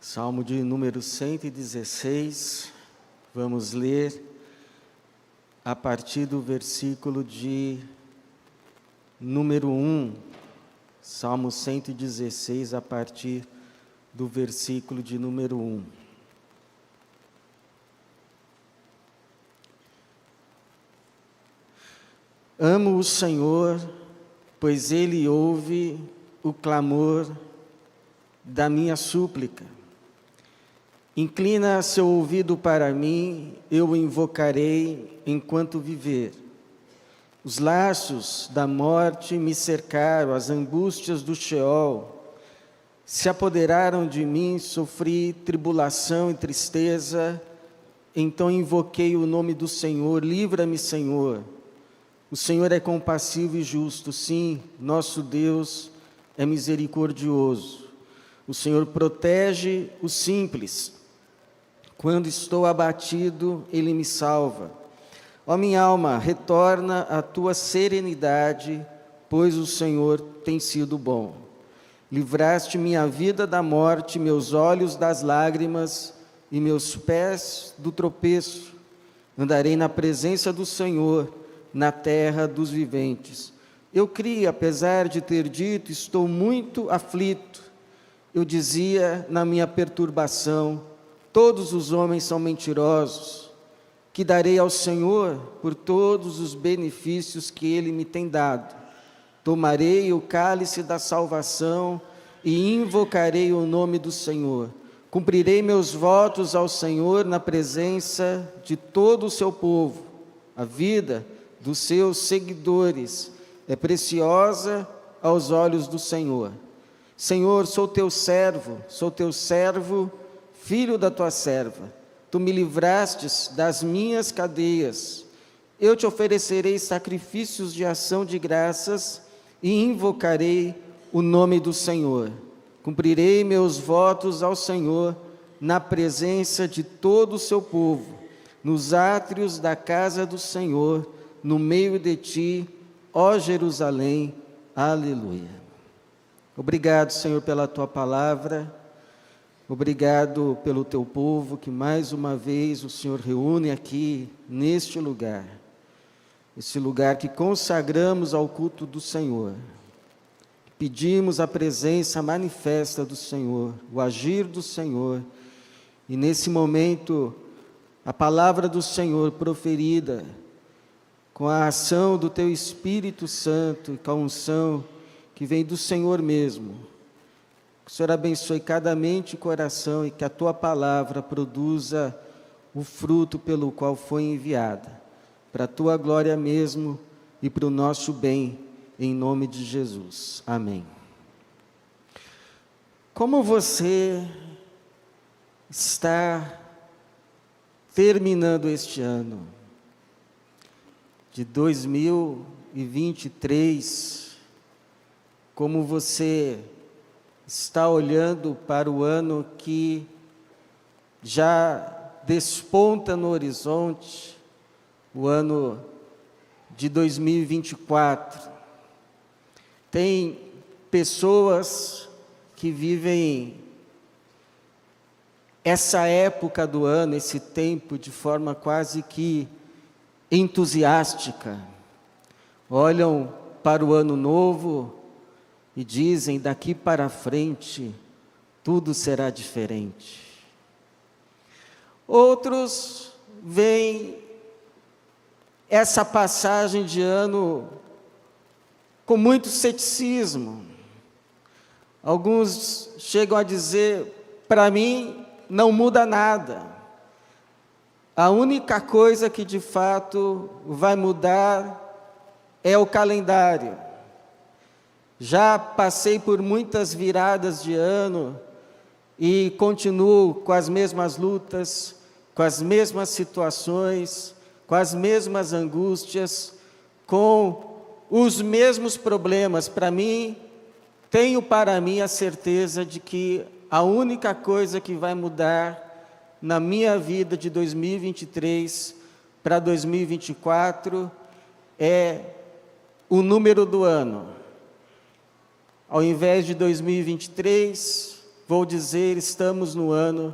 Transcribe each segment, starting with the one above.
Salmo de número 116, vamos ler a partir do versículo de número 1, Salmo 116, a partir do versículo de número 1. Amo o Senhor, pois Ele ouve o clamor da minha súplica. Inclina seu ouvido para mim, eu o invocarei enquanto viver. Os laços da morte me cercaram, as angústias do Sheol se apoderaram de mim, sofri tribulação e tristeza, então invoquei o nome do Senhor. Livra-me, Senhor. O Senhor é compassivo e justo, sim, nosso Deus é misericordioso. O Senhor protege os simples. Quando estou abatido, Ele me salva. Ó minha alma, retorna à tua serenidade, pois o Senhor tem sido bom. Livraste minha vida da morte, meus olhos das lágrimas e meus pés do tropeço. Andarei na presença do Senhor, na terra dos viventes. Eu criei, apesar de ter dito, estou muito aflito. Eu dizia na minha perturbação, todos os homens são mentirosos. Que darei ao Senhor por todos os benefícios que Ele me tem dado? Tomarei o cálice da salvação e invocarei o nome do Senhor. Cumprirei meus votos ao Senhor na presença de todo o seu povo. A vida dos seus seguidores é preciosa aos olhos do Senhor. Senhor, sou teu servo, filho da tua serva. Tu me livrastes das minhas cadeias. Eu te oferecerei sacrifícios de ação de graças e invocarei o nome do Senhor. Cumprirei meus votos ao Senhor na presença de todo o seu povo, nos átrios da casa do Senhor, no meio de ti, ó Jerusalém. Aleluia. Obrigado, Senhor, pela tua palavra. Obrigado pelo teu povo que mais uma vez o Senhor reúne aqui neste lugar. Esse lugar que consagramos ao culto do Senhor. Pedimos a presença manifesta do Senhor, o agir do Senhor. E nesse momento, a palavra do Senhor proferida, com a ação do teu Espírito Santo e com a unção que vem do Senhor mesmo. Que o Senhor abençoe cada mente e coração e que a tua palavra produza o fruto pelo qual foi enviada, para a tua glória mesmo e para o nosso bem, em nome de Jesus. Amém. Como você está terminando este ano de 2023, como você está olhando para o ano que já desponta no horizonte, o ano de 2024. Tem pessoas que vivem essa época do ano, esse tempo, de forma quase que entusiástica. Olham para o ano novo e dizem, daqui para frente, tudo será diferente. Outros veem essa passagem de ano com muito ceticismo. Alguns chegam a dizer, para mim, não muda nada. A única coisa que de fato vai mudar é o calendário. Já passei por muitas viradas de ano e continuo com as mesmas lutas, com as mesmas situações, com as mesmas angústias, com os mesmos problemas. Tenho para mim a certeza de que a única coisa que vai mudar na minha vida de 2023 para 2024 é o número do ano. Ao invés de 2023, vou dizer, estamos no ano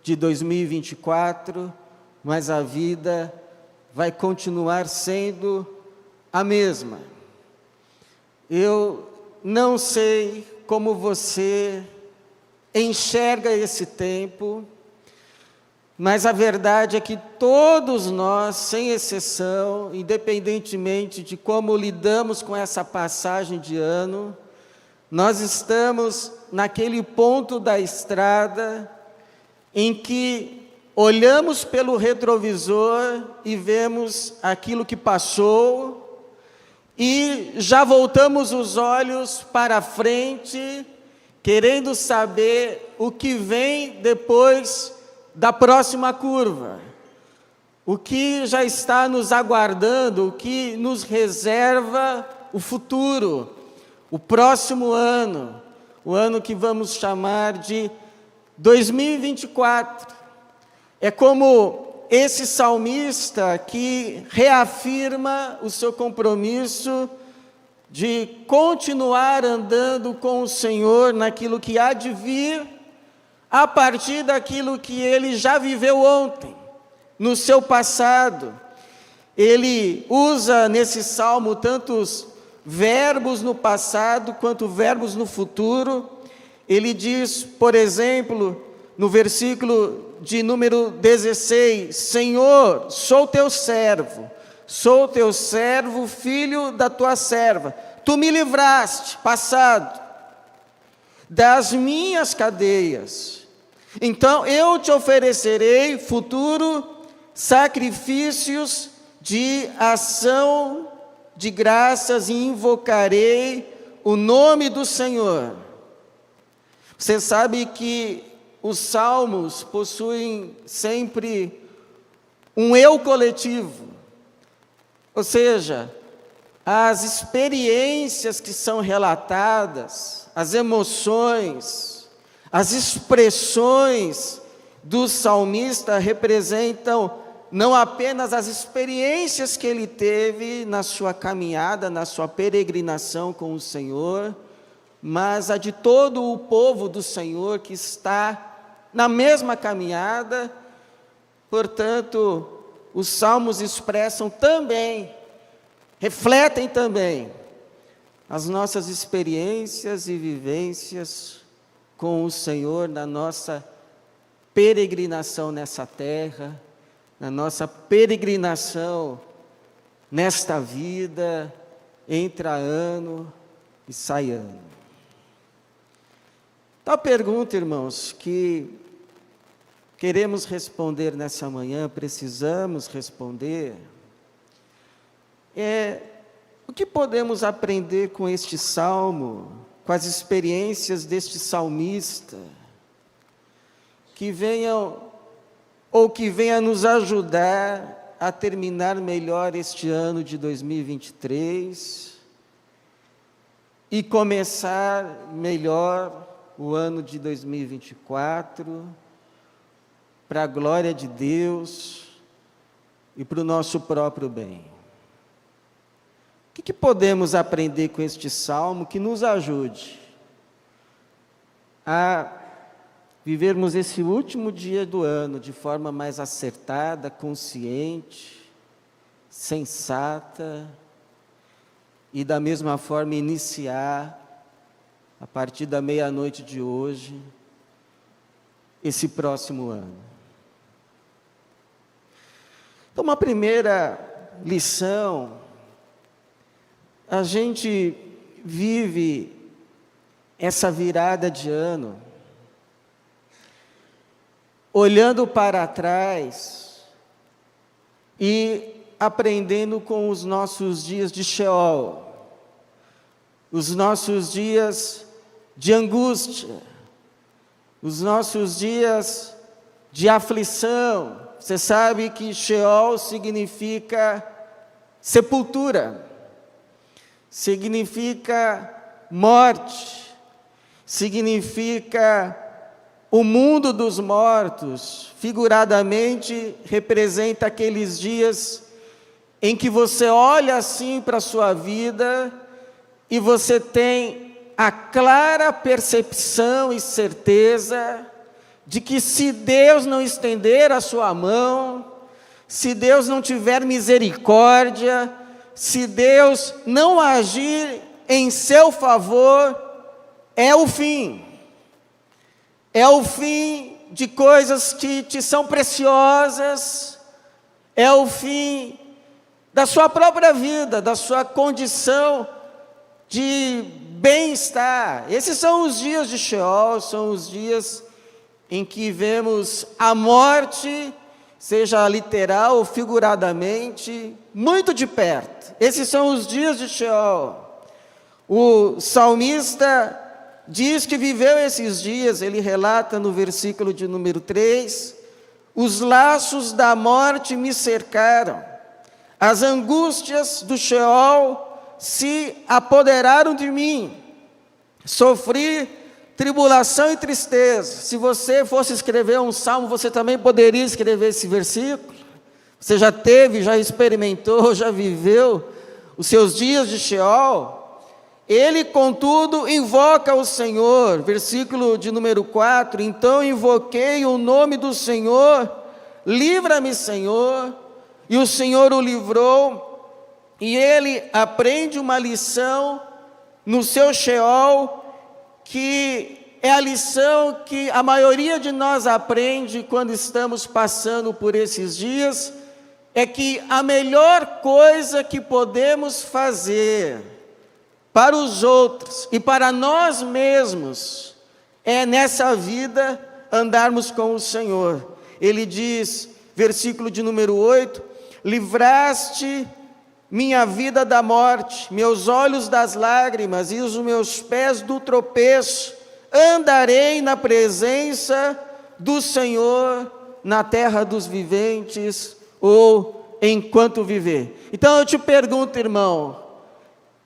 de 2024, mas a vida vai continuar sendo a mesma. Eu não sei como você enxerga esse tempo, mas a verdade é que todos nós, sem exceção, independentemente de como lidamos com essa passagem de ano, nós estamos naquele ponto da estrada em que olhamos pelo retrovisor e vemos aquilo que passou e já voltamos os olhos para frente, querendo saber o que vem depois da próxima curva, o que já está nos aguardando, o que nos reserva o futuro, o próximo ano, o ano que vamos chamar de 2024. É como esse salmista que reafirma o seu compromisso de continuar andando com o Senhor naquilo que há de vir, a partir daquilo que ele já viveu ontem, no seu passado. Ele usa nesse salmo tantos verbos no passado quanto verbos no futuro. Ele diz, por exemplo, no versículo de número 16, Senhor, sou teu servo, filho da tua serva. Tu me livraste, passado, das minhas cadeias. Então eu te oferecerei, futuro, sacrifícios de ação de graças e invocarei o nome do Senhor. Você sabe que os salmos possuem sempre um eu coletivo, ou seja, as experiências que são relatadas, as emoções, as expressões do salmista representam não apenas as experiências que ele teve na sua caminhada, na sua peregrinação com o Senhor, mas a de todo o povo do Senhor que está na mesma caminhada. Portanto, os salmos expressam também, refletem também as nossas experiências e vivências com o Senhor na nossa peregrinação nessa terra, na nossa peregrinação nesta vida, entra ano e sai ano. Então a pergunta, irmãos, que queremos responder nessa manhã, precisamos responder, é: o que podemos aprender com este salmo, com as experiências deste salmista, que venha nos ajudar a terminar melhor este ano de 2023 e começar melhor o ano de 2024, para a glória de Deus e para o nosso próprio bem. O que podemos aprender com este salmo que nos ajude a vivermos esse último dia do ano de forma mais acertada, consciente, sensata, e da mesma forma iniciar, a partir da meia-noite de hoje, esse próximo ano? Então, uma primeira lição: a gente vive essa virada de ano olhando para trás e aprendendo com os nossos dias de Sheol, os nossos dias de angústia, os nossos dias de aflição. Você sabe que Sheol significa sepultura, significa morte, significa o mundo dos mortos. Figuradamente, representa aqueles dias em que você olha assim para a sua vida e você tem a clara percepção e certeza de que se Deus não estender a sua mão, se Deus não tiver misericórdia, se Deus não agir em seu favor, é o fim. É o fim de coisas que te são preciosas, é o fim da sua própria vida, da sua condição de bem-estar. Esses são os dias de Sheol, são os dias em que vemos a morte, seja literal ou figuradamente, muito de perto. Esses são os dias de Sheol. O salmista diz que viveu esses dias, ele relata no versículo de número 3, os laços da morte me cercaram, as angústias do Sheol se apoderaram de mim, sofri tribulação e tristeza. Se você fosse escrever um salmo, você também poderia escrever esse versículo. Você já teve, já experimentou, já viveu os seus dias de Sheol. Ele, contudo, invoca o Senhor, versículo de número 4, então invoquei o nome do Senhor, livra-me, Senhor, e o Senhor o livrou, e ele aprende uma lição no seu Sheol, que é a lição que a maioria de nós aprende quando estamos passando por esses dias, é que a melhor coisa que podemos fazer para os outros e para nós mesmos é nessa vida andarmos com o Senhor. Ele diz, versículo de número 8, livraste minha vida da morte, meus olhos das lágrimas e os meus pés do tropeço, andarei na presença do Senhor na terra dos viventes, ou enquanto viver. Então eu te pergunto, irmão,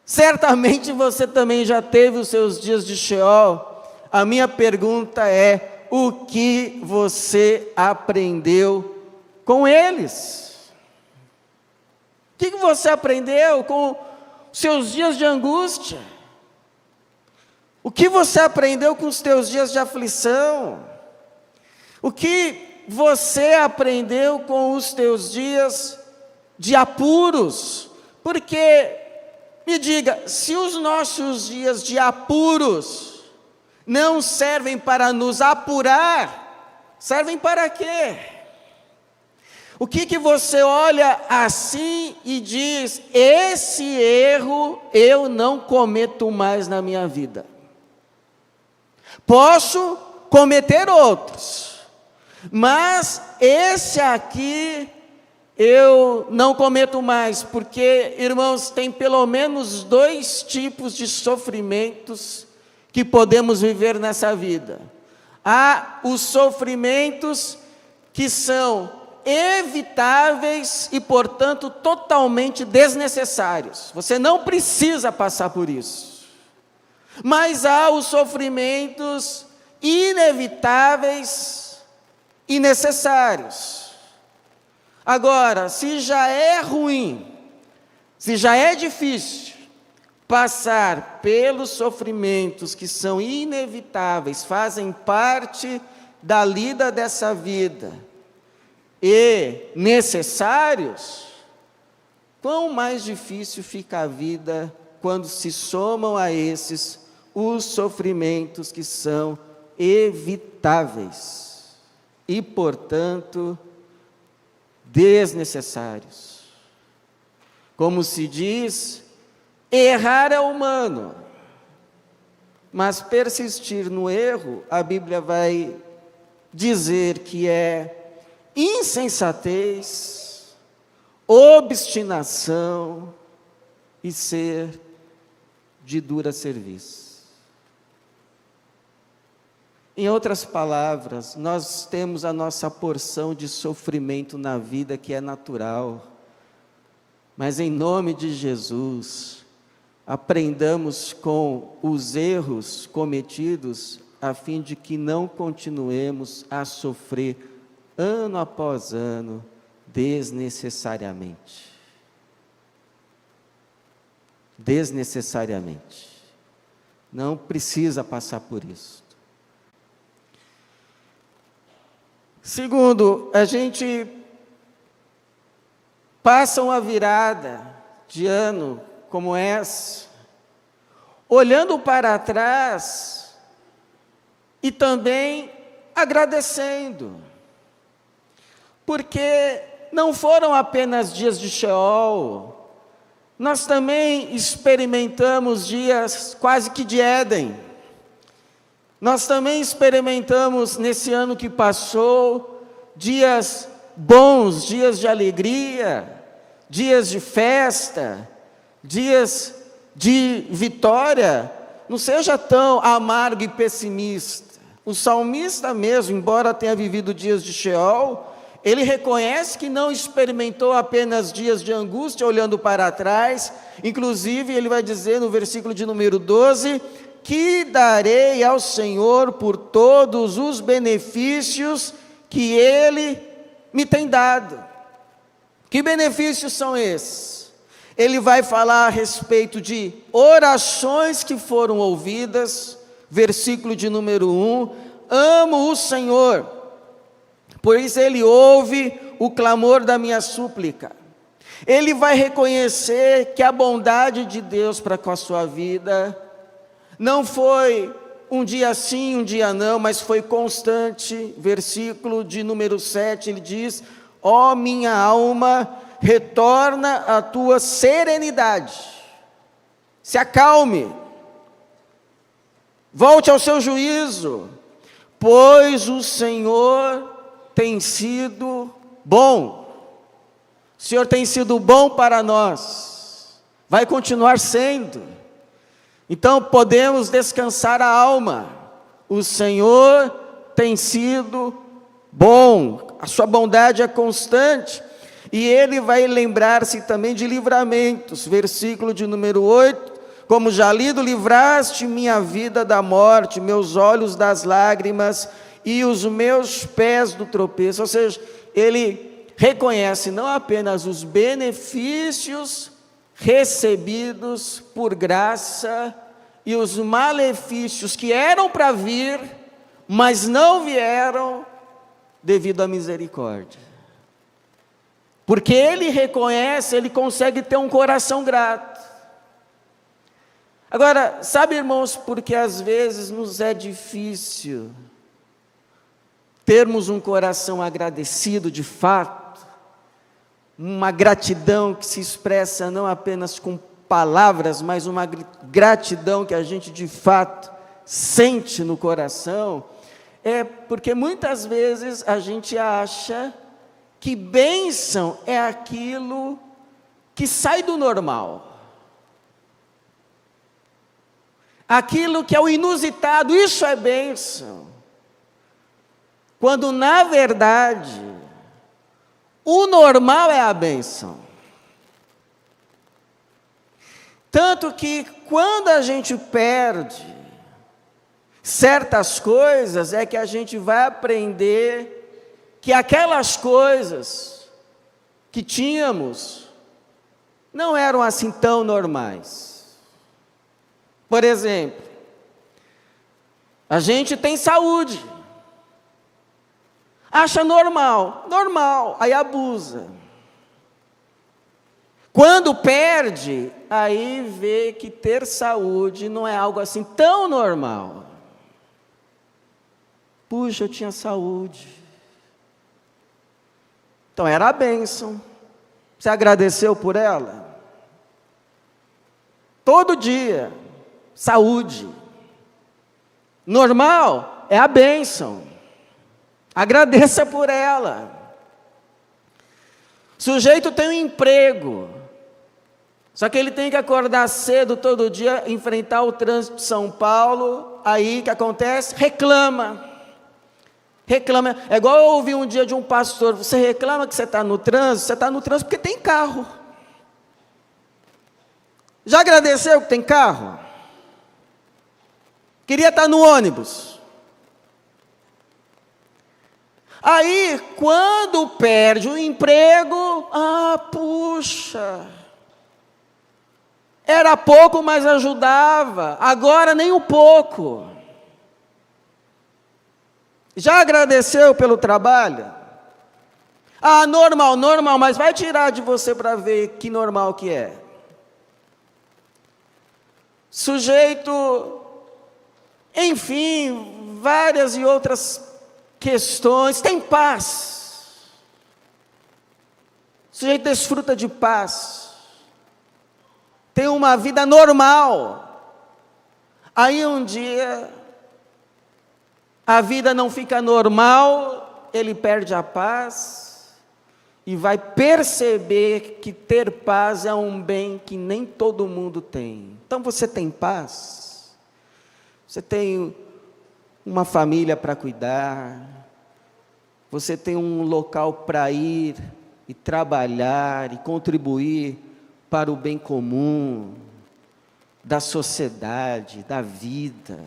certamente você também já teve os seus dias de Sheol. A minha pergunta é, o que você aprendeu com eles? O que você aprendeu com seus dias de angústia? O que você aprendeu com os teus dias de aflição? O que você aprendeu com os teus dias de apuros? Porque, me diga, se os nossos dias de apuros não servem para nos apurar, servem para quê? O que você olha assim e diz, esse erro eu não cometo mais na minha vida. Posso cometer outros, mas esse aqui eu não cometo mais, porque, irmãos, tem pelo menos 2 tipos de sofrimentos que podemos viver nessa vida. Há os sofrimentos que são evitáveis e, portanto, totalmente desnecessários. Você não precisa passar por isso. Mas há os sofrimentos inevitáveis e necessários. Agora, se já é ruim, se já é difícil passar pelos sofrimentos que são inevitáveis, fazem parte da lida dessa vida, e necessários, quão mais difícil fica a vida quando se somam a esses os sofrimentos que são evitáveis e, portanto, desnecessários. Como se diz, errar é humano, mas persistir no erro, a Bíblia vai dizer que é insensatez, obstinação e ser de dura serviço. Em outras palavras, nós temos a nossa porção de sofrimento na vida que é natural, mas em nome de Jesus, aprendamos com os erros cometidos, a fim de que não continuemos a sofrer ano após ano, desnecessariamente. não precisa passar por isso. Segundo, a gente passa uma virada de ano como essa, olhando para trás e também agradecendo, porque não foram apenas dias de Sheol, nós também experimentamos dias quase que de Éden. Nós também experimentamos nesse ano que passou dias bons, dias de alegria, dias de festa, dias de vitória. Não seja tão amargo e pessimista. O salmista mesmo, embora tenha vivido dias de Sheol, ele reconhece que não experimentou apenas dias de angústia olhando para trás. Inclusive ele vai dizer no versículo de número 12, que darei ao Senhor por todos os benefícios que Ele me tem dado. Que benefícios são esses? Ele vai falar a respeito de orações que foram ouvidas, versículo de número 1, amo o Senhor, pois Ele ouve o clamor da minha súplica. Ele vai reconhecer que a bondade de Deus para com a sua vida não foi um dia sim, um dia não, mas foi constante. Versículo de número 7, ele diz, ó minha alma, retorna à tua serenidade, se acalme, volte ao seu juízo, pois o Senhor tem sido bom. O Senhor tem sido bom para nós, vai continuar sendo. Então podemos descansar a alma, o Senhor tem sido bom, a sua bondade é constante, e Ele vai lembrar-se também de livramentos, versículo de número 8, como já lido, livraste minha vida da morte, meus olhos das lágrimas, e os meus pés do tropeço. Ou seja, Ele reconhece não apenas os benefícios recebidos por graça e os malefícios que eram para vir, mas não vieram devido à misericórdia. Porque ele reconhece, ele consegue ter um coração grato. Agora, sabe, irmãos, porque às vezes nos é difícil termos um coração agradecido de fato, uma gratidão que se expressa não apenas com palavras, mas uma gratidão que a gente de fato sente no coração, é porque muitas vezes a gente acha que bênção é aquilo que sai do normal, aquilo que é o inusitado, isso é bênção, quando na verdade o normal é a bênção. Tanto que quando a gente perde certas coisas, é que a gente vai aprender que aquelas coisas que tínhamos não eram assim tão normais. Por exemplo, a gente tem saúde, acha normal, aí abusa. Quando perde, aí vê que ter saúde não é algo assim tão normal. Puxa, eu tinha saúde. Então era a bênção. Você agradeceu por ela? Todo dia, saúde. Normal é a bênção. Agradeça por ela. O sujeito tem um emprego, só que ele tem que acordar cedo todo dia, enfrentar o trânsito de São Paulo. Aí o que acontece? Reclama. É igual eu ouvi um dia de um pastor: você reclama que você está no trânsito? Você está no trânsito porque tem carro. Já agradeceu que tem carro? Queria estar no ônibus. Aí, quando perde o emprego, puxa, Era pouco, mas ajudava. Agora nem um pouco. Já agradeceu pelo trabalho? Ah, normal, mas vai tirar de você para ver que normal que é. Sujeito, enfim, várias e outras questões, tem paz. O sujeito desfruta de paz. Tem uma vida normal. Aí um dia, a vida não fica normal, ele perde a paz e vai perceber que ter paz é um bem que nem todo mundo tem. Então você tem paz? Você tem uma família para cuidar? Você tem um local para ir e trabalhar e contribuir para o bem comum da sociedade, da vida?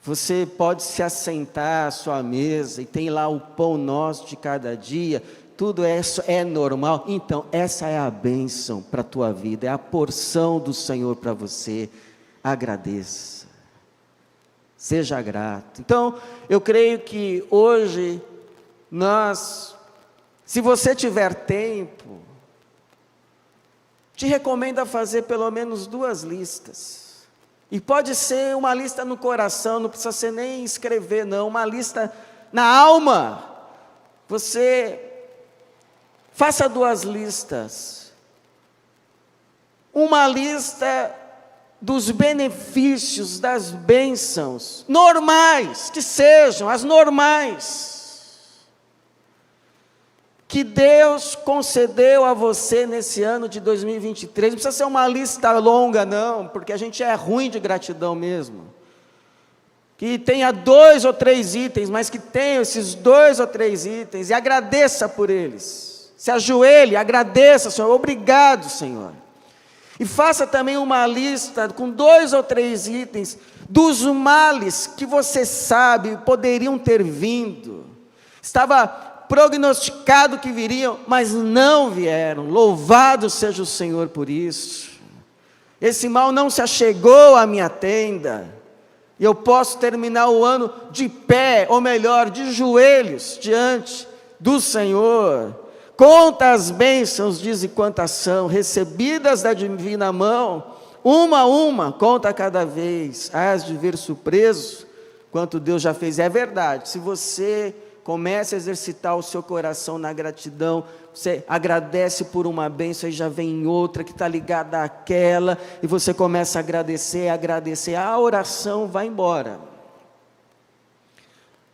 Você pode se assentar à sua mesa e tem lá o pão nosso de cada dia. Tudo isso é normal. Então, essa é a bênção para a tua vida, é a porção do Senhor para você. Agradeça, seja grato. Então, eu creio que hoje, se você tiver tempo, te recomendo a fazer pelo menos 2 listas. E pode ser uma lista no coração, não precisa ser nem escrever não, uma lista na alma. Você faça 2 listas. Uma lista dos benefícios, das bênçãos, normais, que sejam as normais, que Deus concedeu a você nesse ano de 2023, não precisa ser uma lista longa não, porque a gente é ruim de gratidão mesmo, que tenha 2 ou 3 itens, mas que tenha esses 2 ou 3 itens, e agradeça por eles, se ajoelhe, agradeça, Senhor, obrigado, Senhor, e faça também uma lista com 2 ou 3 itens, dos males que você sabe poderiam ter vindo, estava prognosticado que viriam, mas não vieram. Louvado seja o Senhor por isso. Esse mal não se achegou à minha tenda, e eu posso terminar o ano de pé, ou melhor, de joelhos, diante do Senhor. Conta as bênçãos, dize quantas são, recebidas da divina mão, uma a uma, conta cada vez, hás de ver surpreso, quanto Deus já fez. É verdade, se você comece a exercitar o seu coração na gratidão, você agradece por uma bênção e já vem outra que está ligada àquela, e você começa a agradecer, a oração vai embora.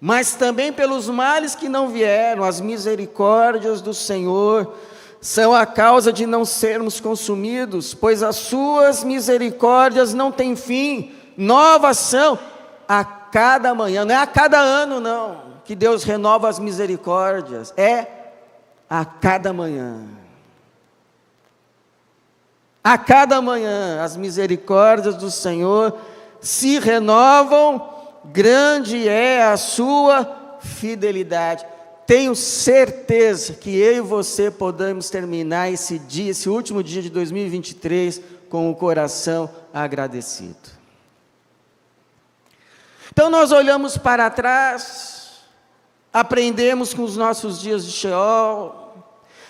Mas também pelos males que não vieram, as misericórdias do Senhor são a causa de não sermos consumidos, pois as suas misericórdias não têm fim, novas são a cada manhã, não é a cada ano não, que Deus renova as misericórdias, é a cada manhã. A cada manhã as misericórdias do Senhor se renovam, grande é a sua fidelidade. Tenho certeza que eu e você podemos terminar esse dia, esse último dia de 2023, com o coração agradecido. Então nós olhamos para trás, aprendemos com os nossos dias de Sheol,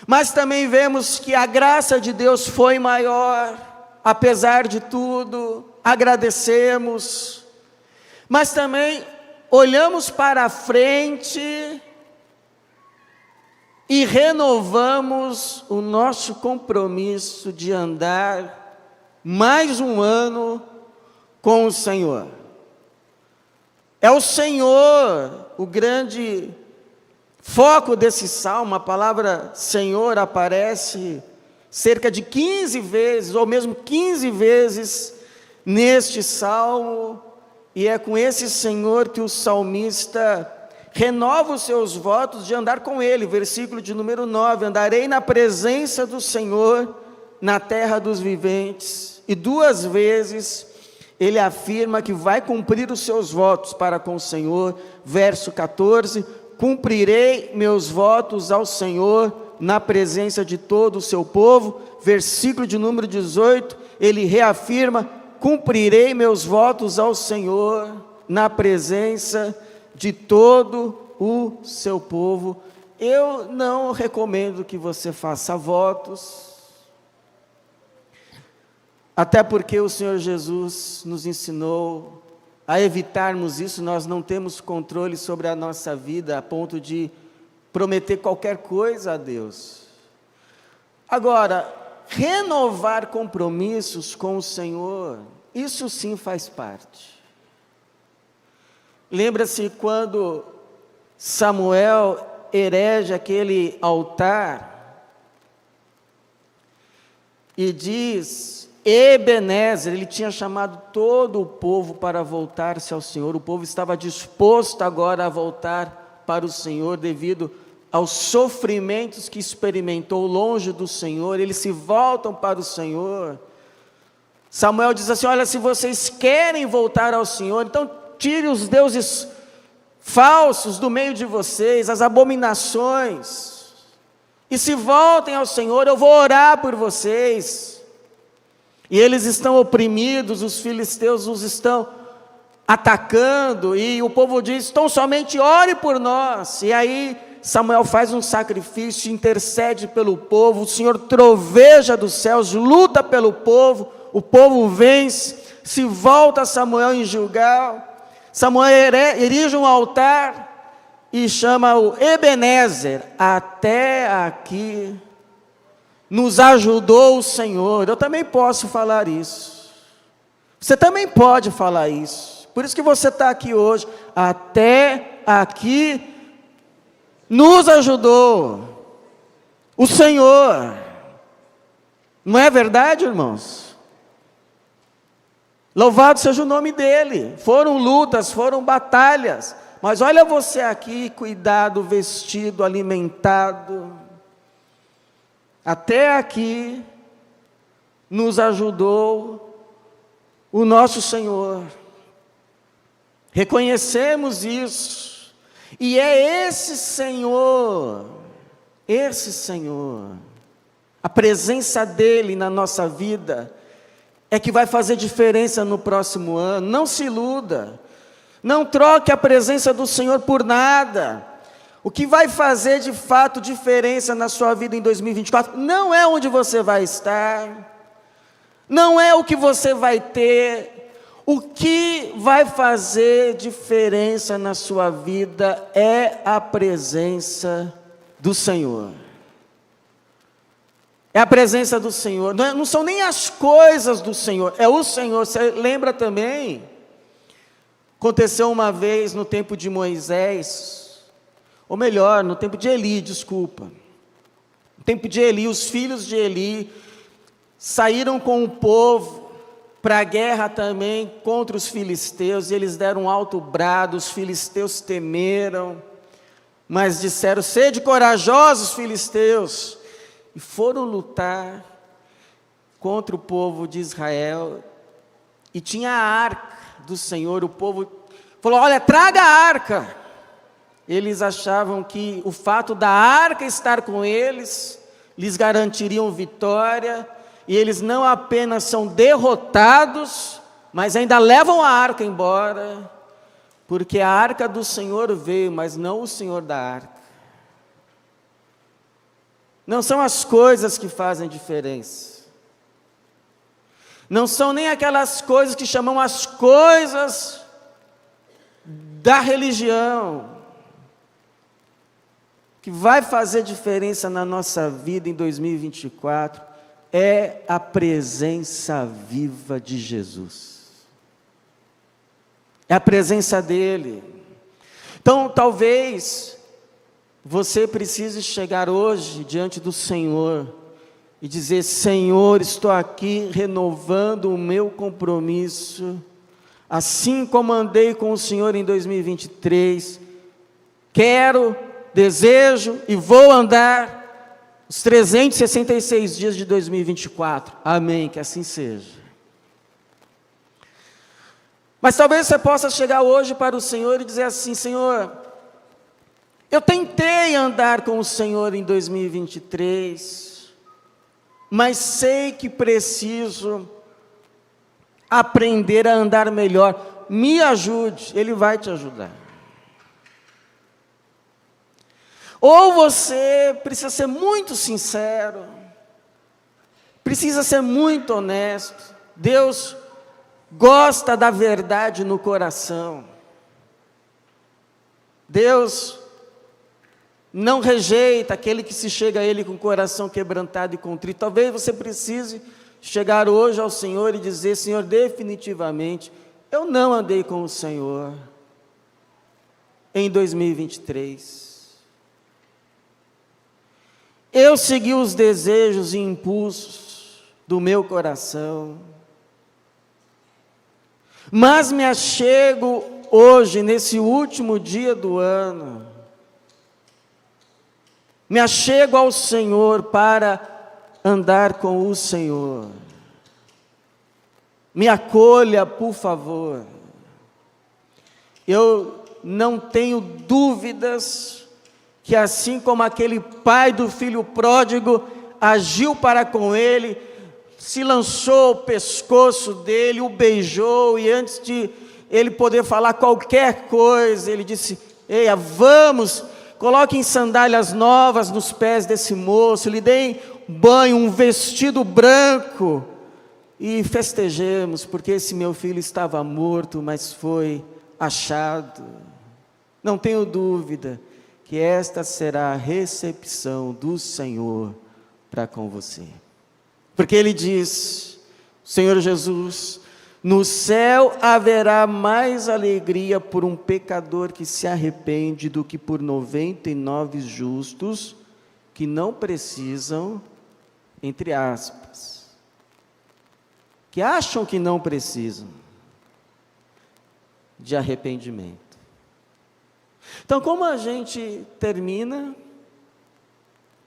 mas também vemos que a graça de Deus foi maior, apesar de tudo, agradecemos, mas também olhamos para a frente e renovamos o nosso compromisso de andar mais um ano com o Senhor. É o Senhor o grande foco desse salmo. A palavra Senhor aparece cerca de 15 vezes, ou mesmo 15 vezes neste salmo, e é com esse Senhor que o salmista renova os seus votos de andar com Ele. Versículo de número 9, andarei na presença do Senhor na terra dos viventes, e 2 vezes ele afirma que vai cumprir os seus votos para com o Senhor. Verso 14, cumprirei meus votos ao Senhor na presença de todo o seu povo. Versículo de número 18, ele reafirma: cumprirei meus votos ao Senhor na presença de todo o seu povo. Eu não recomendo que você faça votos, até porque o Senhor Jesus nos ensinou a evitarmos isso. Nós não temos controle sobre a nossa vida a ponto de prometer qualquer coisa a Deus. Agora, renovar compromissos com o Senhor, isso sim faz parte. Lembra-se quando Samuel erege aquele altar e diz: Ebenezer, ele tinha chamado todo o povo para voltar-se ao Senhor. O povo estava disposto agora a voltar para o Senhor devido aos sofrimentos que experimentou longe do Senhor. Eles se voltam para o Senhor. Samuel diz assim: olha, se vocês querem voltar ao Senhor, então tire os deuses falsos do meio de vocês, as abominações, e se voltem ao Senhor, eu vou orar por vocês. E eles estão oprimidos, os filisteus os estão atacando, e o povo diz: então somente ore por nós. E aí Samuel faz um sacrifício, intercede pelo povo, o Senhor troveja dos céus, luta pelo povo, o povo vence, se volta Samuel em Gilgal. Samuel erige um altar e chama o Ebenezer: até aqui nos ajudou o Senhor. Eu também posso falar isso, você também pode falar isso, por isso que você está aqui hoje. Até aqui nos ajudou o Senhor, não é verdade, irmãos? Louvado seja o nome dele. Foram lutas, foram batalhas, mas olha você aqui, cuidado, vestido, alimentado. Até aqui nos ajudou o nosso Senhor. Reconhecemos isso, e é esse Senhor, a presença dele na nossa vida, é que vai fazer diferença no próximo ano. Não se iluda, não troque a presença do Senhor por nada. O que vai fazer de fato diferença na sua vida em 2024, não é onde você vai estar, não é o que você vai ter. O que vai fazer diferença na sua vida é a presença do Senhor. É a presença do Senhor, não são nem as coisas do Senhor, é o Senhor. Você lembra também? Aconteceu uma vez no tempo de Moisés, ou melhor, no tempo de Eli, desculpa. No tempo de Eli, os filhos de Eli saíram com o povo para a guerra também contra os filisteus, e eles deram um alto brado, os filisteus temeram, mas disseram: sede corajosos, filisteus, e foram lutar contra o povo de Israel. E tinha a arca do Senhor. O povo falou: olha, traga a arca. Eles achavam que o fato da arca estar com eles lhes garantiriam vitória, e eles não apenas são derrotados, mas ainda levam a arca embora, porque a arca do Senhor veio, mas não o Senhor da arca. Não são as coisas que fazem diferença, não são nem aquelas coisas que chamam as coisas da religião. O que vai fazer diferença na nossa vida em 2024 é a presença viva de Jesus, é a presença dele. Então talvez você precise chegar hoje diante do Senhor e dizer: Senhor, estou aqui renovando o meu compromisso, assim como andei com o Senhor em 2023, quero, desejo e vou andar os 366 dias de 2024, amém, que assim seja. Mas talvez você possa chegar hoje para o Senhor e dizer assim: Senhor, eu tentei andar com o Senhor em 2023, mas sei que preciso aprender a andar melhor. Me ajude, Ele vai te ajudar. Ou você precisa ser muito sincero, precisa ser muito honesto. Deus gosta da verdade no coração. Deus não rejeita aquele que se chega a Ele com o coração quebrantado e contrito. Talvez você precise chegar hoje ao Senhor e dizer: Senhor, definitivamente, eu não andei com o Senhor em 2023. Eu segui os desejos e impulsos do meu coração, mas me achego hoje, nesse último dia do ano, me achego ao Senhor para andar com o Senhor. Me acolha, por favor. Eu não tenho dúvidas que, assim como aquele pai do filho pródigo agiu para com ele, se lançou ao pescoço dele, o beijou, e antes de ele poder falar qualquer coisa, ele disse: eia, vamos, coloquem sandálias novas nos pés desse moço, lhe deem banho, um vestido branco, e festejemos, porque esse meu filho estava morto, mas foi achado. Não tenho dúvida que esta será a recepção do Senhor para com você. Porque Ele diz, o Senhor Jesus: no céu haverá mais alegria por um pecador que se arrepende do que por 99 justos que não precisam, entre aspas, que acham que não precisam de arrependimento. Então, como a gente termina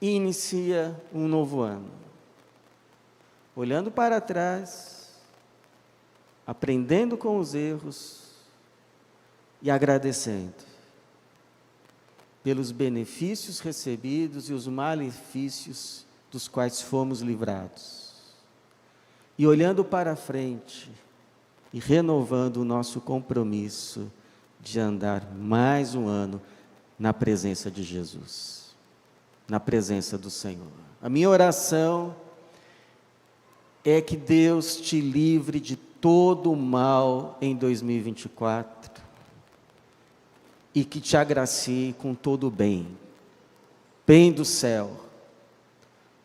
e inicia um novo ano? Olhando para trás, aprendendo com os erros e agradecendo pelos benefícios recebidos e os malefícios dos quais fomos livrados. E olhando para frente e renovando o nosso compromisso de andar mais um ano na presença de Jesus, na presença do Senhor. A minha oração é que Deus te livre de todo o mal em 2024 e que te agracie com todo o bem, bem do céu,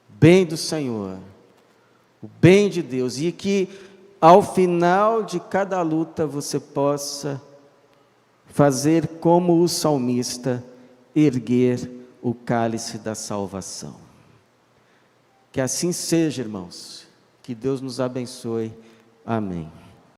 bem do Senhor, o bem de Deus, e que ao final de cada luta você possa fazer como o salmista, erguer o cálice da salvação. Que assim seja, irmãos. Que Deus nos abençoe. Amém.